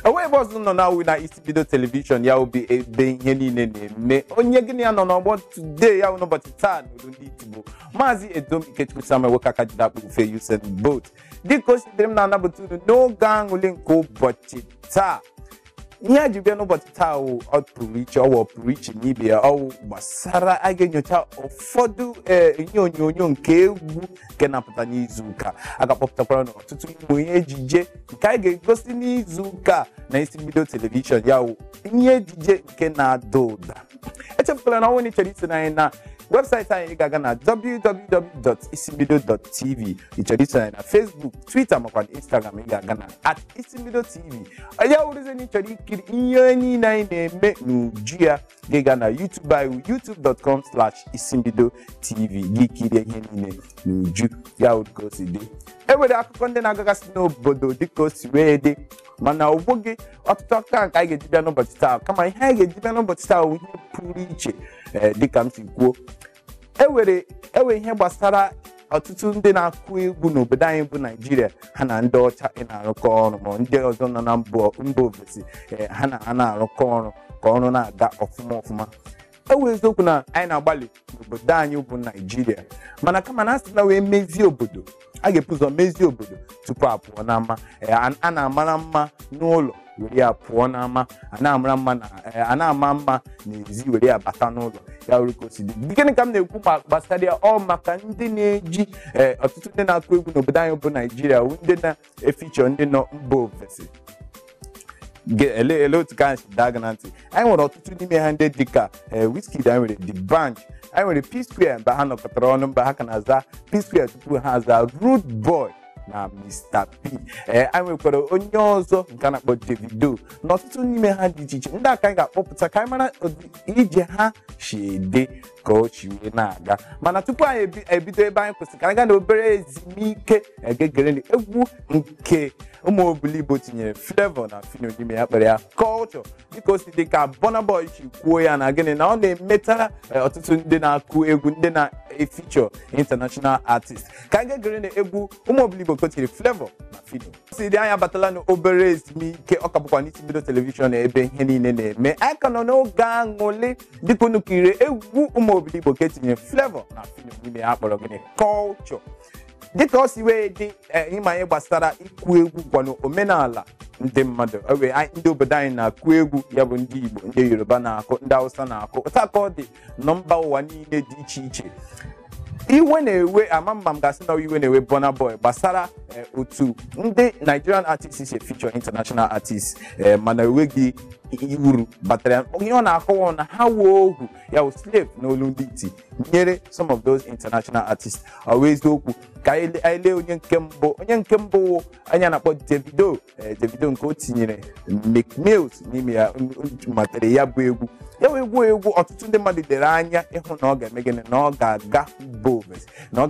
Away was no now with our video television, ya will be a being me. Onye gini ya no what today ya no but tan need to go. Mazi a dom get with some work at that will fail you send boat. Because them na number 2 no gang will go but ta. Nya jibia no but ta o outreach or preach Nibia or Basara agenyocha or fodu onyonyo nke egwu ke napụta n'izuụka aga kpọpụtakwara n'ọtụtụ ihe ejije nke a ga-egosi n'izuụka na isi video television ya ihe ejije nke na-ada ụda. Echefukwala na ọnwụ ni chere isi na na website anyị ga-aga na www.isimbido.tv. Ichere isi na Facebook, Twitter makwa Instagram ga-aga na @isimbidotv. Aya uruze ni chere ikiri ihe niile anyị na-eme n'uju ya ga na YouTube anyị youtube.com/isimbidotv gị kirie ihe niile n'uju ya urugosi dị. Ewere akụkọ ndị na-agagasị n'obodo dịka o si wee dị mana ugbu gị ọtụtụ aka nke anyị ga-eji bịa n'ụbọchị taa kama ihe anyị ga-eji bịa n'ụbọchị taa ihe pụrụ iche dịka m si kwuo. Ewe ihe gbasara ọtụtụ ndị na-akụ egwu n'obodo anyị bụ Naịjirịa ha na ndị ọcha na-arụkọ ọrụ ma ndị ọzọ nọ na mba ofesi ha na-arụkọ ọrụ ka ọrụ na-aga ọfụma. Ewe eziokwu na anyị na-agbalị n'obodo anyị bụ Naịjirịa mana kama na asị na wee mezie obodo a ga-epu ụzọ mezie obodo tupu apụọ n'ama. A na-amara mma n'ụlọ were ya pụọ n'ama, a na-ama mma n'ezi were ya bata n'ụlọ ya were ka o si dị. Gịnị ka m na-ekwu gbasara ya ọ maka ndị na-eji ọtụtụ ndị na-akụ egwu n'obodo anyị bụ Naịjirịa ndị na-efichọ ndị nọ mba ofesi. Ele otu ka anyị si daga na ntị anyị nwere ọtụtụ n'ime ha ndị dịka Wizkid, anyị nwere The Band, anyị nwere P-Square mgbe ha nọkọtara ọnụ mgbe ha ka na-aza P-Square tupu ha aza Rude Boy na Mr. P. Anyị nwekwara onye ọzọ nke a na-akpọ Davido na ọtụtụ n'ime ha dị iche iche ndị aka anyị ga-akpọpụta ka anyị mara ije ha si ede ka o chi wee na-aga. Mana tupu anyị ebido ebe anyị kwụsịrị ka anyị gaa na obere ezumike egegere egwu nke ụmụ obiligbo tinyere Flavor na Fino n'ime ya kpere ya Culture dịka o si dị ka Burna Boy chi kwuo ya na gịnị na ọ na-emetara ọtụtụ ndị na-akụ egwu ndị na-efichọ international artist. Ka anyị gegere na egwu ụmụ obiligbo kotiri Flavor na Fino si dị anyị abatala n'obere ezumike ọ ka bụkwa n'isi video television ebe ihe niile na-eme. Anyị ka nọ n'oge aṅụrị dịka unu kirie egwu ụmụ obiligbo ka etinyere Flavor na Fino n'ime ya kpọrọ gịnị Culture. Dịka o si wee dị ịma ihe gbasara ịkụ egwu kwanụ omenala ndị mmadụ ndị obodo anyị na-akụ egwu ya bụ ndị Igbo, ndị Yoruba na-akụ, ndị Hausa na-akụ, ụta ka ọ dị na mba ụwa niile dị iche iche. Iwe na-ewe Amama m gasị na iwe na-ewe Burna Boy gbasara otu ndị Nigerian artists si feature international artists mana enweghị uru batara ihe ọ na-akọwa na ha wee ohu ya wụ slave n'olu ndị iti nyere some of those international artists. Ọ wee eziokwu ka anyị lee onye nke mbụ anya na-akpọ Davido nke o tinyere Meek Mills n'ime ya matara ya bụ egwu ya wee egwu ọtụtụ ndị mmadụ dere anya ịhụ na ọ ga-eme gịnị na ọ ga-aga Boves na ọ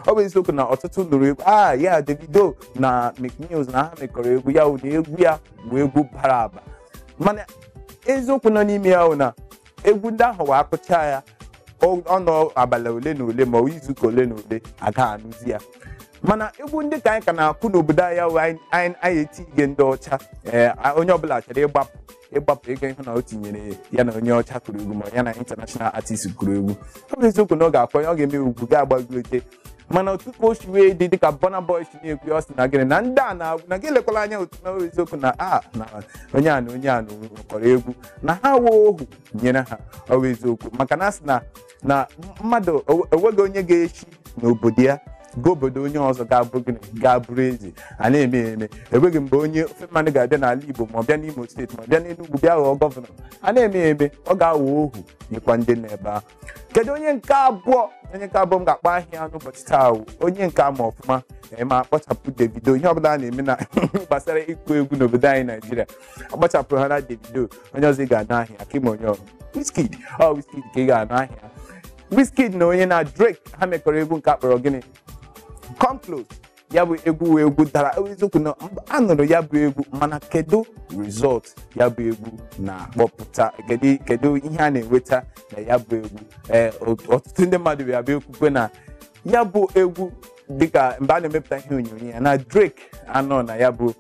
bụ eziokwu na ọtụtụ nụrụ egwu ya Davido na Meek Mills na ha mekọrọ egwu ya na egwu ya bụ egwu bara aba mana eziokwu nọ n'ime ya na egwu ndị ahụ wee akụcha ya ọnọ abalị ole na ole ma izuụka ole na ole aga anụzi ya. Mana egwu ndị ka anyị ka na-akụ n'obodo anyị etinye ndị ọcha onye ọbụla chọrọ ịgbapụ ego ịhụ na o tinyere ya na onye ọcha kụrụ egwu ma ya na international artist kụrụ egwu. Ọ bụ eziokwu na ọ ga-eme ugwu ga-agbagote mana otu ka o si wee dị dịka Burna Boy si na-ekwu ọ sị na gịnị na ndị a na gị lekwala anya otu na eziokwu na onye a kọrọ egwu na ha wee ohu nyere ha. Ọ bụ eziokwu maka na asị na mmadụ enweghị onye ga-echi n'obodo ya ga obodo onye ọzọ ga-abụrụ eze a na-eme enweghị mgbe onye ofe mmadụ ga-abịa n'ala Igbo ma ọ bịa n'Imo steeti ma ọ bịa n'Enugu bịa ghọọ gọvanọ a na-eme ọ ga-aghọ ohu nyekwa ndị n'ebe ahụ. Kedu onye nke abụọ m ga-akpọ ahịa n'ụbọchị taa onye nke ama ọfụma ma akpọchapụ Davido ihe ọbụla a na-eme na gbasara ịkụ egwu n'obodo anyị Naịjirịa akpọchapụrụ ha na Davido onye ọzọ ị ga-anụ ahịa Kim onye Wizkid ka ị ga-anụ ahịa Wizkid na onye na Drake ha mekọrọ egwu nke akpọrọ gịnị Come Close ya bụ egwu dara eziokwu na anụrụ ya bụ egwu mana kedu result ya bụ egwu na-akpọpụta kedu ihe a na-enweta na ya bụ egwu ọtụtụ ndị mmadụ bịa ekwukwe na ya bụ egwu dịka mgbe a na-emepụta ihe onyonyo ya na Drake anọ na ya bụ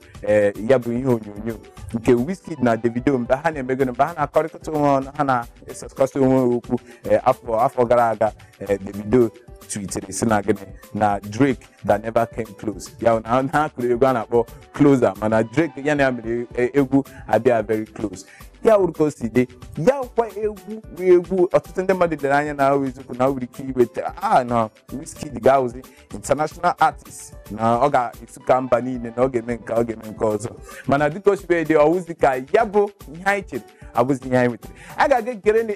ihe onyonyo nke Wizkid na Davido mgbe ha na-emegoro mgbe ha na-akọrịkọta onwe ọnụ ha na-esekọsị onwe okwu afọ gara aga Davido tweeted si na gịnị na Drake that never came close ya na ha kụrụ egwu a na-akpọ Closer mana Drake ya na ya mere egwu abịa very close ya wuru ka o si dị ya kwa egwu ọtụtụ ndị mmadụ dere anya na eziokwu na nwere ike iweta na Wizkid ga-awụzi international artist na ọ ga-esuka mba niile na ọ ga-eme nke ọzọ mana dịka o si wee dị ọwụzi ka ya bụ ihe anyị chere abụzi ihe anyị nwetara a ga-aga gere na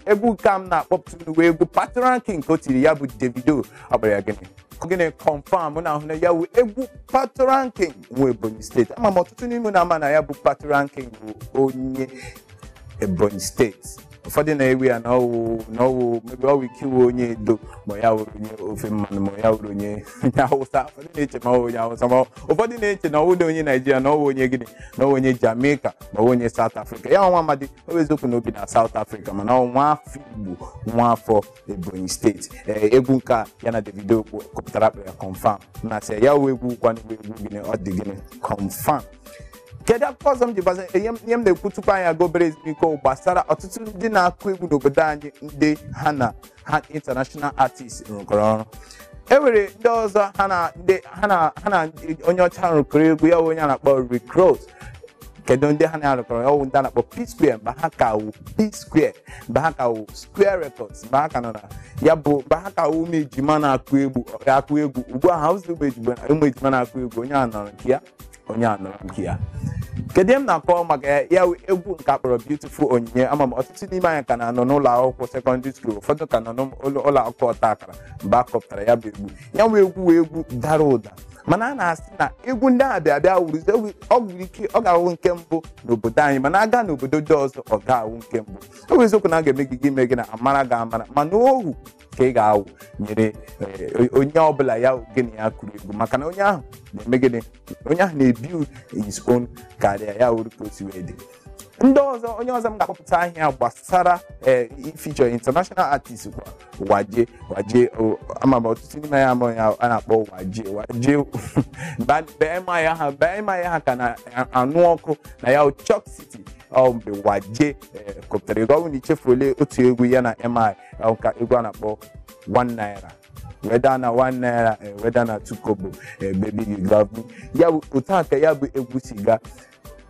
egwu ka m na-akpọpụta n'uwe egwu party ranking ka o tiri ya bụ Davido ọ gbara ya gịnị confirm na ahụ na ya wụ egwu party ranking nwe Ebonyi steeti ama m ọtụtụ n'ime na-ama na ya bụ party ranking bụ onye Ebonyi steeti ụfọdụ na-ewe ya na ọwụ mebe ọwụ ike iwe onye Edo ma ya wụrụ onye ofe mmanụ ma ya wụrụ onye Hausa ụfọdụ na-eche na ọwụ onye Hausa ma ụfọdụ na-eche na ọwụ onye Naijiria na ọwụ onye gịnị na ọwụ onye Jamaica ma ọwụ onye South Africa ya nwa amadi o eziokwu na obi na South Africa mana ọ nwa afọ Igbo nwa afọ Ebonyi steeti egwu nke ya na Davido kọpụtara akpa ya confirm na sị ya wụ egwu kwanụ egwu gịnị ọ dị gịnị confirm. Kedu akụkọ ọzọ m ji gbaza ihe m na-ekwu tupu anyị aga obere ezumike gbasara ọtụtụ ndị na-akụ egwu n'obodo anyị ndị ha international artists rụkọrọ ọrụ enwere ndị ọzọ ha na onye ọcha rụkọrọ egwu ya onye a na-akpọ Rick Ross kedu ndị ha na-arụkọrọ ọwụ ndị a na-akpọ P-Square mgbe ha ka wụ P-Square mgbe ha ka wụ Square Records mgbe ha ka nọ na ya bụ mgbe ha ka wụ ụmụ ejima na-akụ egwu ugbu a ha ụzọ ụmụ ejima na-akụ egwu onye a nọrọ nke ya kedu m na-akọ maka ya egwu nke akpọrọ Beautiful Onyinye ama m ọtụtụ n'ime anyị ka na-anọ n'ụlọ akwụkwọ sekọndịrị skuul ụfọdụ ka nọ n'ụlọ akwụkwọ ọta akara mgbe a kọpụtara ya bụ egwu ya nwe egwu dara ụda mana a na-asị na egwu ndị a bịa wụrụzi ọ nwere ike ọ ga-awụ nke mbụ n'obodo anyị mana aga n'obodo ndị ọzọ ọ ga-awụ nke mbụ ọ bụ eziokwu na a ga-eme gị ime gị na amara ga-amara mana ohu ka ị ga-awụ nyere onye ọbụla ya gịnị ya kụrụ egwu maka na onye ahụ na-eme gịnị onye ahụ na-ebi his own karịa ya wuru ka o si wee dị onye ọzọ m ga-akpọpụta ahịa gbasara feature international artist kwa waje ama m ọtụtụ n'ime ya ama ya a na-akpọ waje bee ha ka na-anụ ọkụ na ya Chuck City mgbe waje kọpụtara ego ọ bụ na ichefuole otu egwu ya na MI ka egwu a na-akpọ 1 naira weda na 1 naira weda na 2 kobo baby you love me ya bụ otu a ka ya bụ egwu si gaa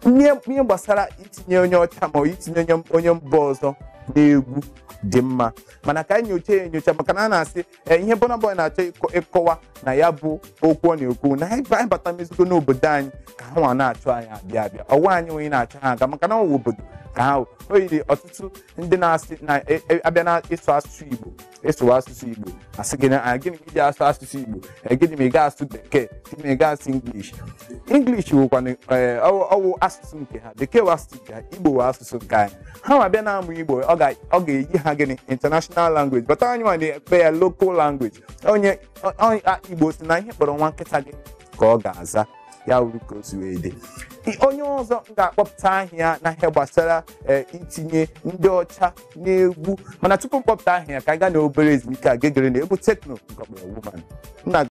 ihe gbasara itinye onye ọcha ma itinye onye mba ọzọ n'egwu dị mma mana ka anyị enyocha maka na a na-asị ihe Burna Boy na-achọ ịkọwa na ya bụ okwu ọ na-ekwu na anyị bata mezigo n'obodo anyị ka ha nwa na-achọ anyị abịa ọwa anyị onye na-achọ ha aga maka na ọwụ obodo ka ha o yiri ọtụtụ ndị na-asị na abịa na ịsụ asụsụ Igbo asị gị na gịnị iji asụ asụsụ Igbo gịnị ma ị ga-asụ Bekee gịnị ma ị ga-asụ English wụkwana ọwụ asụsụ nke ha Bekee wụ asụsụ nke ha Igbo wụ asụsụ nke anyị ha nwa bịa na-amụ Igbo ọ ga-eyi ha gịnị international language but anyị nwa na-ekpe ya local language onye Igbo si na ihe kpọrọ nwa nkịta gị ka ọ ga-aza ya wuru ka o si wee dị onye ọzọ m ga-akpọpụta ahịa na ihe gbasara itinye ndị ọcha n'egwu mana tupu mkpọpụta ahịa ka anyị gaa n'obere ezumike a gegere na egwu tekno nke ọkpọrọ Woman